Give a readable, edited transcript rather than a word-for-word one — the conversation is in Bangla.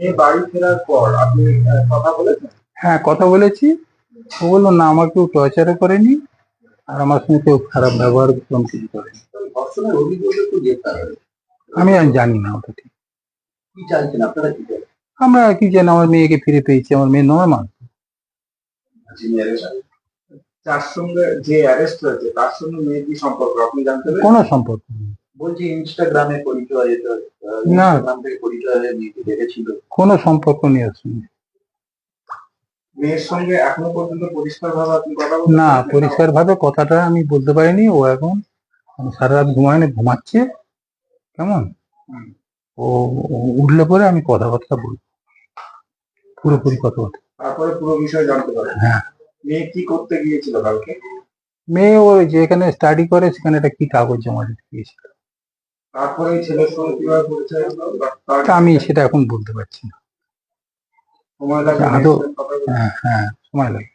এই বাড়ি ফেরার পর আপনি কথা বলেছেন? হ্যাঁ, কথা বলেছি। ও বললো না, আমার কেউ টর্চারও করেনি, আর আমার সঙ্গে কেউ খারাপ ব্যবহার কোনো কিছু করেনি। ধর্ষণের অভিযোগে তো গ্রেপ্তার হয়েছে। আমি আর জানি না ওটা ঠিক। কি চাইছেন আপনারা, কি চাইছেন? আমরা কি জানি, আমার মেয়েকে ফিরে পেয়েছি, আমার মেয়ে নর্মাল। যিনি arrest হয়েছেন, যার সঙ্গে যে অ্যারেস্ট হয়েছে তার সঙ্গে মেয়ের কি সম্পর্ক আপনি জানতে পেরেছেন? কোনো সম্পর্ক নেই। বলছি ইনস্টাগ্রামে পরিচয়, না। ইনস্টাগ্রাম থেকে পরিচয় হয়ে মেয়েকে দেখেছিল। কোনো সম্পর্ক নেই ওর সঙ্গে। মেয়ের সঙ্গে এখনো পর্যন্ত পরিষ্কার ভাবে আপনি কথা বলতে না, পেরেছেন? পরিষ্কার ভাবে কথাটা আমি বলতে পারিনি। ও এখন সারা রাত ঘুমায়নি, ঘুমাচ্ছে। কেমন, হুম। ও ও উঠলে পরে আমি কথাবার্তা বলবো, পুরোপুরি কথাবার্তা। তারপরে পুরো বিষয় জানতে পারবেন। হ্যাঁ। মেয়ে কি করতে গিয়েছিল কালকে? মেয়ে ও যেখানে স্টাডি করে সেখানে একটা কি কাগজ জমা দিতে গিয়েছিল। তারপরে এই ছেলের সঙ্গে কিভাবে পরিচয় হলো বা তার তা আমি সেটা এখন বলতে পারছি না। সময় লাগে আদৌ কথা বলতে? হ্যাঁ, হ্যাঁ, সময় লাগে।